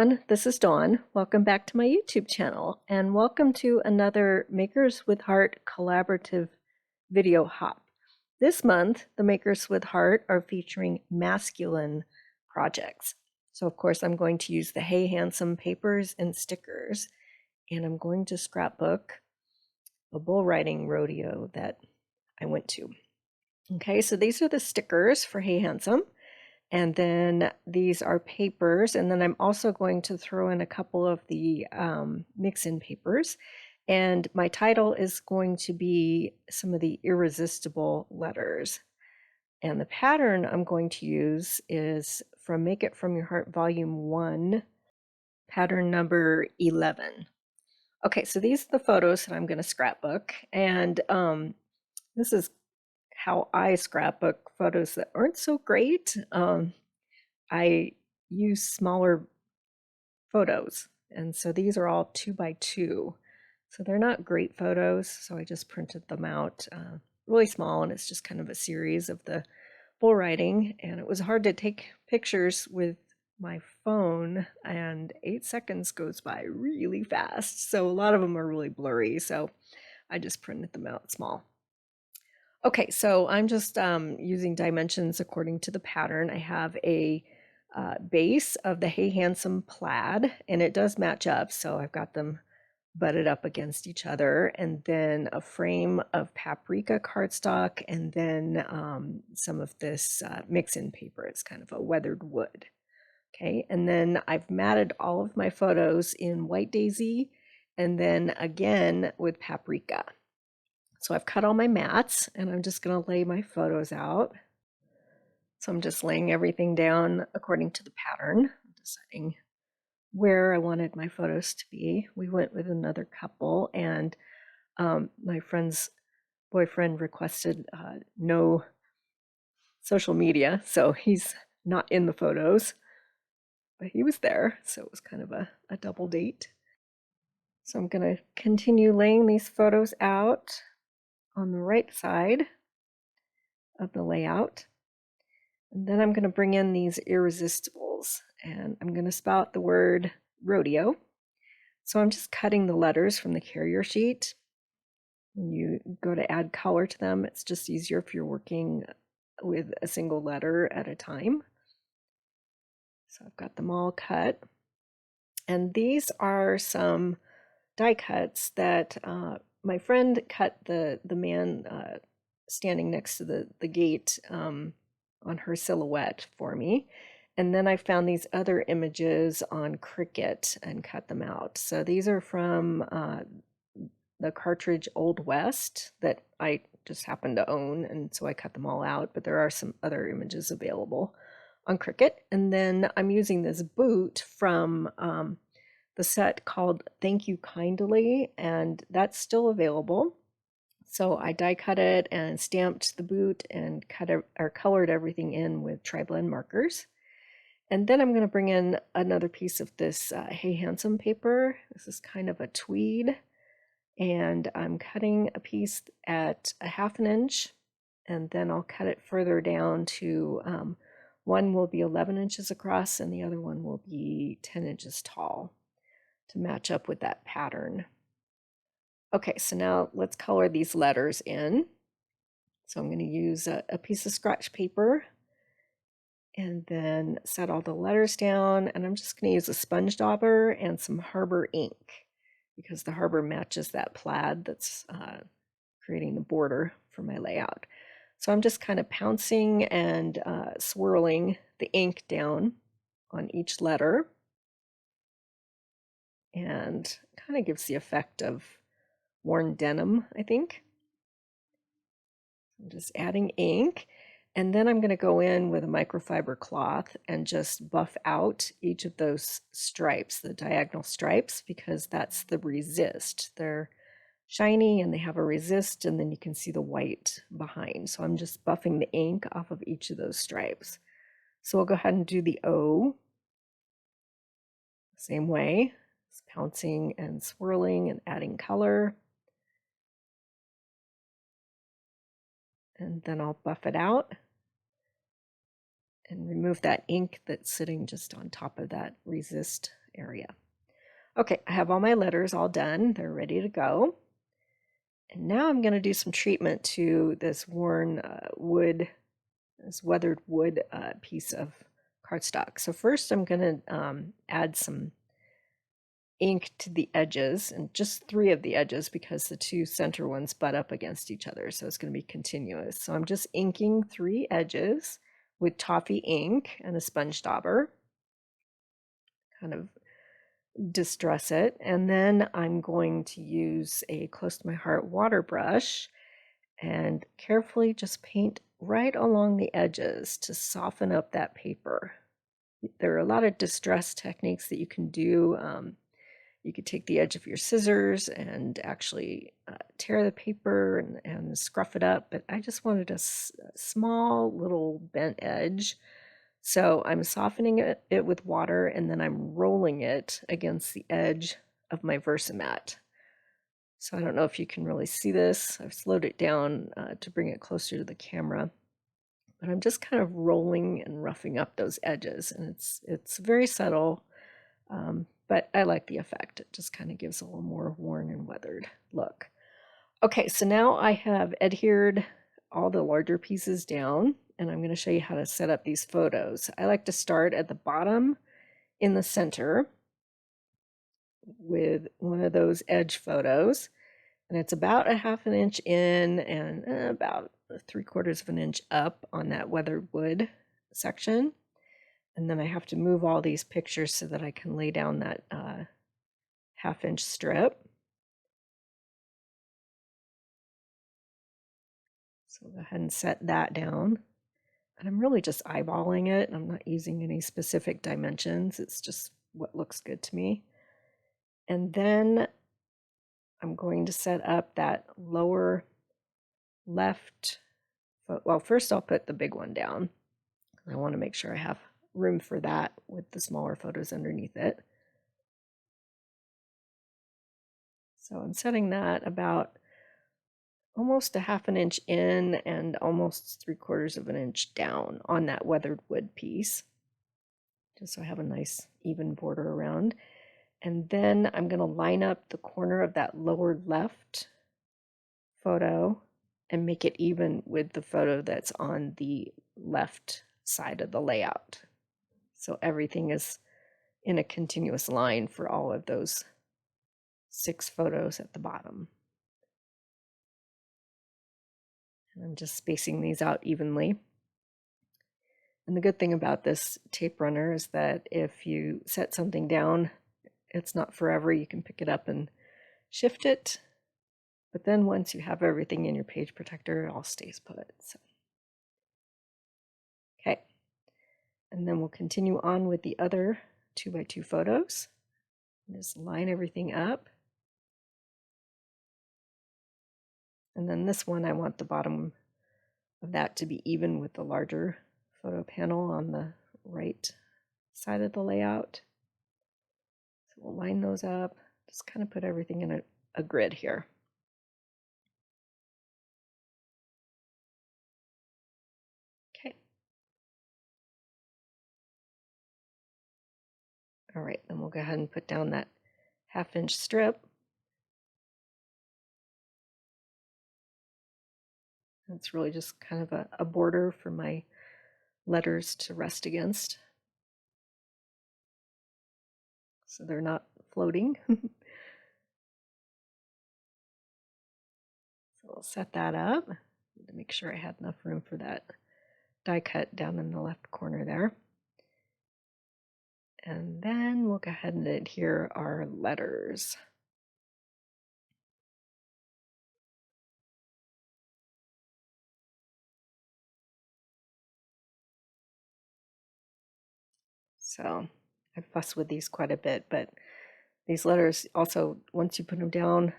everyone, this is Dawn. Welcome back to my YouTube channel and welcome to another Makers with Heart collaborative video hop. This month, the Makers with Heart are featuring masculine projects. So of course I'm going to use the Hey Handsome papers and stickers, and I'm going to scrapbook a bull riding rodeo that I went to. Okay, so these are the stickers for Hey Handsome. And then these are papers, and then I'm also going to throw in a couple of the mix-in papers. And my title is going to be some of the irresistible letters. And the pattern I'm going to use is from Make It From Your Heart Volume 1, pattern number 11. Okay, so these are the photos that I'm going to scrapbook. And this is how I scrapbook photos that aren't so great. I use smaller photos, and so these are all 2x2, so they're not great photos, so I just printed them out really small, and it's just kind of a series of the bull riding. And it was hard to take pictures with my phone, and 8 seconds goes by really fast, so a lot of them are really blurry, so I just printed them out small. Okay, so I'm just using dimensions according to the pattern. I have a base of the Hey Handsome plaid, and it does match up, so I've got them butted up against each other, and then a frame of paprika cardstock, and then some of this mix-in paper. It's kind of a weathered wood. Okay, and then I've matted all of my photos in white daisy, and then again with paprika. So I've cut all my mats, and I'm just going to lay my photos out. So I'm just laying everything down according to the pattern, deciding where I wanted my photos to be. We went with another couple, and my friend's boyfriend requested no social media, so he's not in the photos, but he was there, so it was kind of a double date. So I'm going to continue laying these photos out on the right side of the layout. And then I'm going to bring in these irresistibles, and I'm going to spout the word rodeo. So I'm just cutting the letters from the carrier sheet. When you go to add color to them, it's just easier if you're working with a single letter at a time. So I've got them all cut. And these are some die cuts that my friend cut the man standing next to the gate on her Sillhouette for me. And then I found these other images on Cricut and cut them out. So these are from the cartridge Old West that I just happened to own, and so I cut them all out, but there are some other images available on Cricut. And then I'm using this boot from the set called Thank You Kindly, and that's still available. So I die cut it and stamped the boot and colored everything in with tri-blend markers. And then I'm going to bring in another piece of this Hey Handsome paper. This is kind of a tweed, and I'm cutting a piece at 1/2 inch, and then I'll cut it further down to one will be 11 inches across and the other one will be 10 inches tall to match up with that pattern. Okay, so now let's color these letters in. So I'm going to use a piece of scratch paper and then set all the letters down, and I'm just going to use a sponge dauber and some Harbor ink because the Harbor matches that plaid that's creating the border for my layout. So I'm just kind of pouncing and swirling the ink down on each letter, and kind of gives the effect of worn denim, I think. I'm just adding ink, and then I'm going to go in with a microfiber cloth and just buff out each of those stripes, the diagonal stripes, because that's the resist. They're shiny and they have a resist, and then you can see the white behind. So I'm just buffing the ink off of each of those stripes. So we'll go ahead and do the O. Same way, just pouncing and swirling and adding color. And then I'll buff it out and remove that ink that's sitting just on top of that resist area. Okay, I have all my letters all done. They're ready to go. And now I'm going to do some treatment to this worn wood, this weathered wood piece of cardstock. So first I'm going to add some ink to the edges, and just 3 of the edges because the 2 center ones butt up against each other, so it's going to be continuous. So I'm just inking 3 edges with toffee ink and a sponge dauber, kind of distress it, and then I'm going to use a Close to My Heart water brush and carefully just paint right along the edges to soften up that paper. There are a lot of distress techniques that you can do. You could take the edge of your scissors and actually tear the paper and scruff it up, but I just wanted a small little bent edge. So I'm softening it with water, and then I'm rolling it against the edge of my Versamat. So I don't know if you can really see this. I've slowed it down to bring it closer to the camera, but I'm just kind of rolling and roughing up those edges, and it's very subtle. But I like the effect. It just kind of gives a little more worn and weathered look. Okay, so now I have adhered all the larger pieces down, and I'm going to show you how to set up these photos. I like to start at the bottom in the center with one of those edge photos, and it's about a 1/2 inch in and about 3/4 of an inch up on that weathered wood section. And then I have to move all these pictures so that I can lay down that 1/2 inch strip. So go ahead and set that down. And I'm really just eyeballing it. I'm not using any specific dimensions. It's just what looks good to me. And then I'm going to set up that lower left. Well, first I'll put the big one down. I want to make sure I have room for that with the smaller photos underneath it. So I'm setting that about almost a 1/2 inch in and almost 3/4 of an inch down on that weathered wood piece, just so I have a nice even border around. And then I'm going to line up the corner of that lower left photo and make it even with the photo that's on the left side of the layout. So everything is in a continuous line for all of those 6 photos at the bottom. And I'm just spacing these out evenly. And the good thing about this tape runner is that if you set something down, it's not forever. You can pick it up and shift it. But then once you have everything in your page protector, it all stays put. So. Okay. And then we'll continue on with the other 2x2 photos. Just line everything up. And then this one, I want the bottom of that to be even with the larger photo panel on the right side of the layout. So we'll line those up, just kind of put everything in a grid here. Okay. All right, then we'll go ahead and put down that 1/2 inch strip. It's really just kind of a border for my letters to rest against, so they're not floating. So I'll set that up to make sure I had enough room for that die cut down in the left corner there. And then we'll go ahead and adhere our letters. So I fuss with these quite a bit, but these letters also, once you put them down,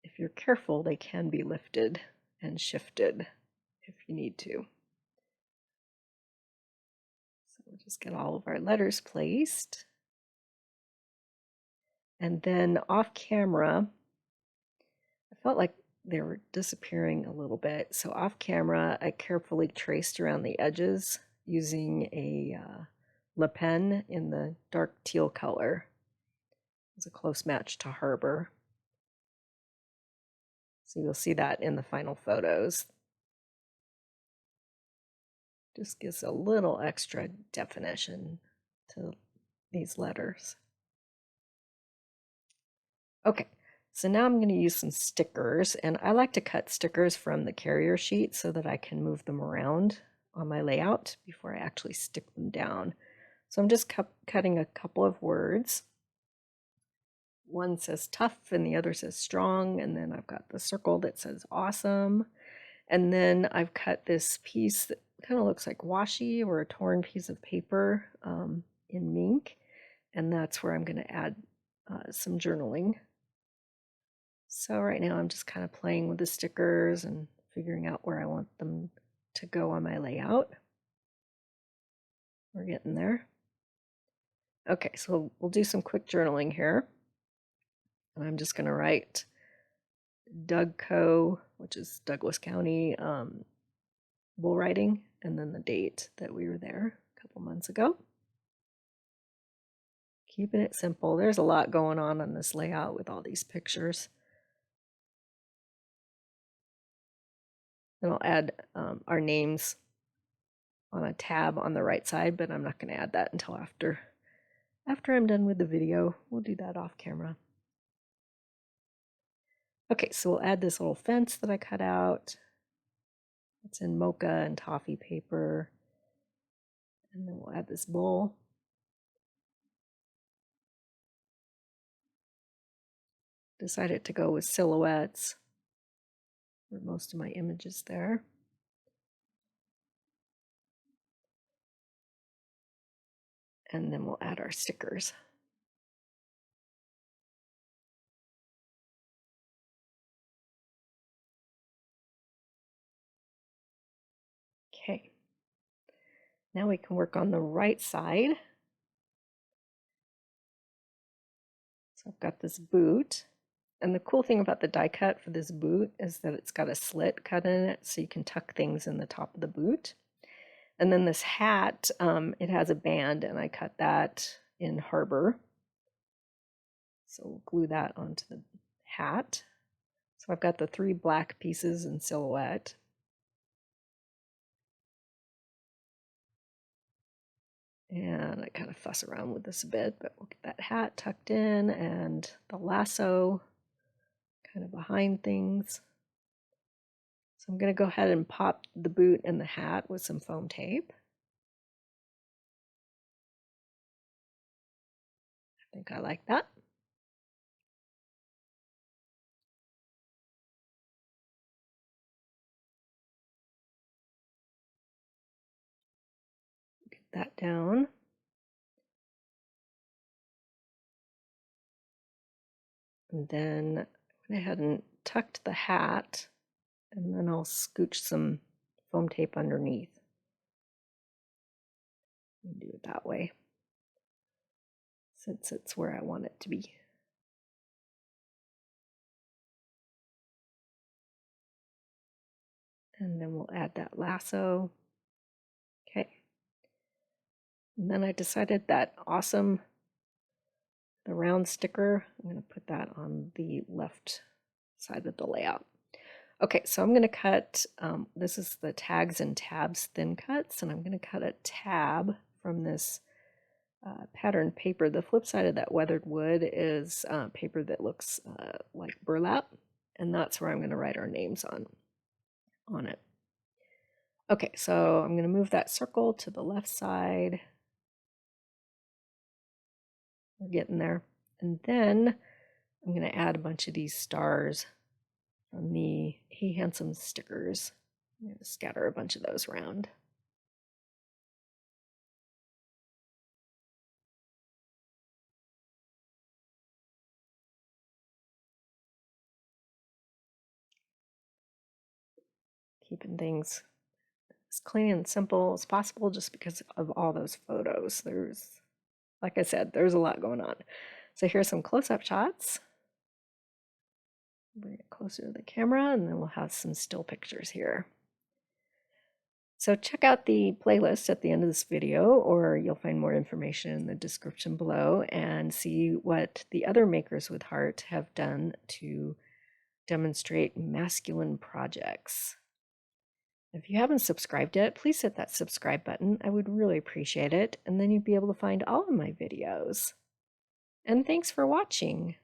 if you're careful, they can be lifted and shifted if you need to. So we'll just get all of our letters placed. And then off camera, I felt like they were disappearing a little bit. So off camera, I carefully traced around the edges using a Le Pen in the dark teal color. It's a close match to Harbor. So you'll see that in the final photos. Just gives a little extra definition to these letters. Okay, so now I'm going to use some stickers, and I like to cut stickers from the carrier sheet so that I can move them around on my layout before I actually stick them down. So I'm just cutting a couple of words. One says tough and the other says strong, and then I've got the circle that says awesome. And then I've cut this piece that kind of looks like washi or a torn piece of paper in mink, and that's where I'm going to add some journaling. So right now I'm just kind of playing with the stickers and figuring out where I want them to go on my layout. We're getting there. Okay, so we'll do some quick journaling here. And I'm just going to write Dougco, which is Douglas County bull riding, and then the date that we were there a couple months ago. Keeping it simple. There's a lot going on this layout with all these pictures. And I'll add our names on a tab on the right side, but I'm not going to add that until after I'm done with the video. We'll do that off camera. Okay, so we'll add this little fence that I cut out. It's in mocha and toffee paper. And then we'll add this bowl. Decided to go with silhouettes for most of my images there. And then we'll add our stickers. Okay. Now we can work on the right side. So I've got this boot. And the cool thing about the die cut for this boot is that it's got a slit cut in it, so you can tuck things in the top of the boot. And then this hat, it has a band, and I cut that in Harbor. So we'll glue that onto the hat. So I've got the 3 black pieces in Silhouette. And I kind of fuss around with this a bit, but we'll get that hat tucked in and the lasso kind of behind things. So I'm going to go ahead and pop the boot and the hat with some foam tape. I think I like that. Get that down. And then I went ahead and tucked the hat, and then I'll scooch some foam tape underneath. And do it that way, since it's where I want it to be. And then we'll add that lasso. Okay. And then I decided that awesome, the round sticker, I'm going to put that on the left side of the layout. Okay, so I'm going to cut, this is the tags and tabs thin cuts, and I'm going to cut a tab from this patterned paper. The flip side of that weathered wood is paper that looks like burlap, and that's where I'm going to write our names on it. Okay, so I'm going to move that circle to the left side. We're getting there. And then I'm going to add a bunch of these stars from the Hey Handsome stickers. I'm going to scatter a bunch of those around. Keeping things as clean and simple as possible just because of all those photos. There's, like I said, there's a lot going on. So here's some close-up shots. Bring it closer to the camera, and then we'll have some still pictures here. So check out the playlist at the end of this video, or you'll find more information in the description below, and see what the other Makers with Heart have done to demonstrate masculine projects. If you haven't subscribed yet, please hit that subscribe button. I would really appreciate it, and then you'd be able to find all of my videos. And thanks for watching.